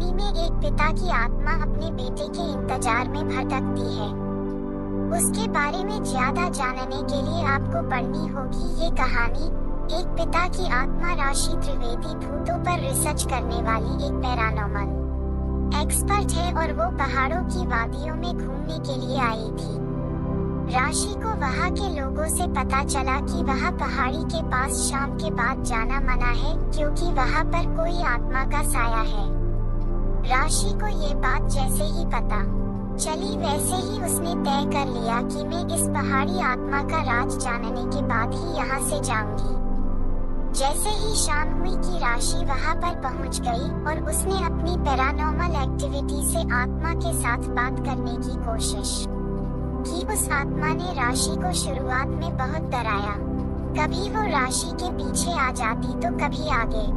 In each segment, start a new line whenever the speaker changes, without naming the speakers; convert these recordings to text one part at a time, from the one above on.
कहानी में एक पिता की आत्मा अपने बेटे के इंतजार में भटकती है। उसके बारे में ज्यादा जानने के लिए आपको पढ़नी होगी ये कहानी। एक पिता की आत्मा राशि त्रिवेदी भूतों पर रिसर्च करने वाली एक पैरानॉर्मल एक्सपर्ट है और वो पहाड़ों की वादियों में घूमने के लिए आई थी। राशि को वहाँ के लोगों से पता चला कि वहाँ पहाड़ी के पास शाम के बाद जाना मना है क्योंकि वहाँ पर कोई आत्मा का साया है। राशि को ये बात जैसे ही पता चली वैसे ही उसने तय कर लिया कि मैं इस पहाड़ी आत्मा का राज जानने के बाद ही यहाँ से जाऊंगी। जैसे ही शाम हुई कि राशि वहाँ पर पहुँच गई और उसने अपनी पैरानॉर्मल एक्टिविटी से आत्मा के साथ बात करने की कोशिश की। उस आत्मा ने राशि को शुरुआत में बहुत डराया। कभी वो राशि के पीछे आ जाती तो कभी आगे।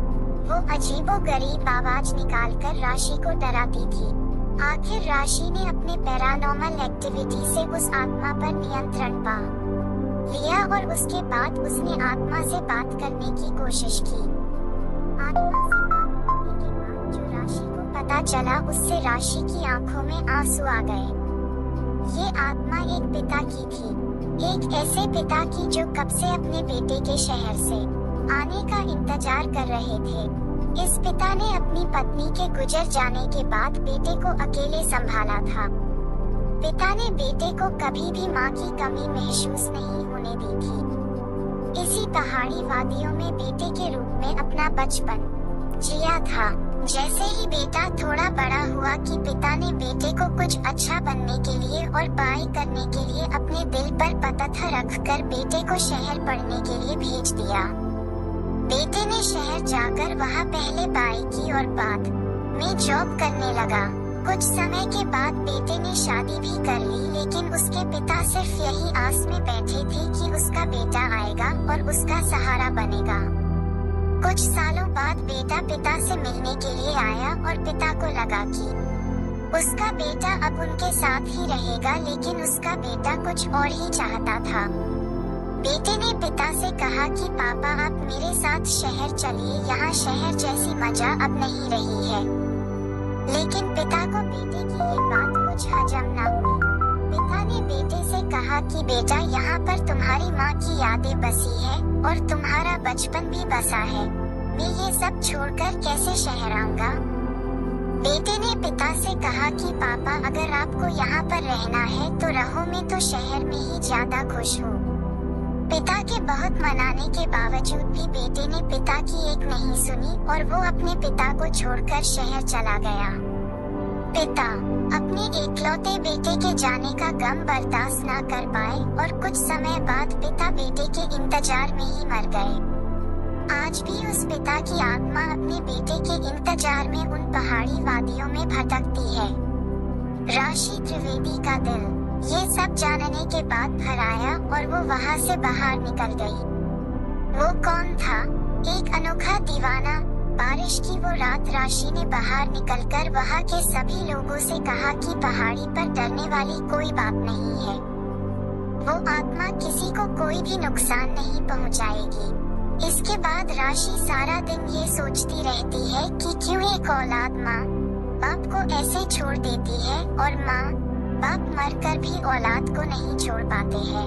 वो अजीबोगरीब आवाज निकालकर राशि को डराती थी। आखिर राशि ने अपने पैरानॉर्मल एक्टिविटी से उस आत्मा पर नियंत्रण पा लिया और उसके बाद उसने आत्मा से बात करने की कोशिश की। आत्मा से बात करने के बाद जो राशि को पता चला उससे राशि की आंखों में आंसू आ गए। ये आत्मा एक पिता की थी, एक ऐसे पिता की जो कब से अपने बेटे के शहर से आने का इंतजार कर रहे थे। इस पिता ने अपनी पत्नी के गुजर जाने के बाद बेटे को अकेले संभाला था। पिता ने बेटे को कभी भी माँ की कमी महसूस नहीं होने दी थी। इसी पहाड़ी वादियों में बेटे के रूप में अपना बचपन जिया था। जैसे ही बेटा थोड़ा बड़ा हुआ कि पिता ने बेटे को कुछ अच्छा बनने के लिए और पढ़ाई करने के लिए अपने दिल पर पतथर रखकर बेटे को शहर पढ़ने के लिए भेज दिया। बेटे ने शहर जाकर वहाँ पहले पढ़ाई की और बाद में जॉब करने लगा। कुछ समय के बाद बेटे ने शादी भी कर ली, लेकिन उसके पिता सिर्फ यही आस में बैठे थे कि उसका बेटा आएगा और उसका सहारा बनेगा। कुछ सालों बाद बेटा पिता से मिलने के लिए आया और पिता को लगा कि उसका बेटा अब उनके साथ ही रहेगा, लेकिन उसका बेटा कुछ और ही चाहता था। बेटे ने पिता से कहा कि पापा आप मेरे साथ शहर चलिए, यहाँ शहर जैसी मजा अब नहीं रही है। लेकिन पिता को बेटे की ये बात कुछ हजम न हुई। पिता ने बेटे से कहा कि बेटा यहाँ पर तुम्हारी माँ की यादें बसी है और तुम्हारा बचपन भी बसा है। मैं ये सब छोड़कर कैसे शहर आऊंगा? बेटे ने पिता से कहा कि पापा अगर आपको यहाँ पर रहना है तो रहो, मैं तो शहर में ही ज्यादा खुश हूँ। पिता के बहुत मनाने के बावजूद भी बेटे ने पिता की एक नहीं सुनी और वो अपने पिता को छोड़कर शहर चला गया। पिता अपने इकलौते बेटे के जाने का गम बर्दाश्त न कर पाए और कुछ समय बाद पिता बेटे के इंतजार में ही मर गए। आज भी उस पिता की आत्मा अपने बेटे के इंतजार में उन पहाड़ी वादियों में भटकती है। राशि त्रिवेदी का दिल ये सब जानने के बाद भर आया और वो वहाँ से बाहर निकल गई। वो कौन था? एक अनोखा दीवाना। बारिश की वो रात राशि ने बाहर निकलकर वहाँ के सभी लोगों से कहा कि पहाड़ी पर डरने वाली कोई बात नहीं है। वो आत्मा किसी को कोई भी नुकसान नहीं पहुँचाएगी। इसके बाद राशि सारा दिन ये सोचती रहती है कि क्यों एक औलाद माँ बाप को ऐसे छोड़ देती है और माँ बाप मरकर भी औलाद को नहीं छोड़ पाते हैं।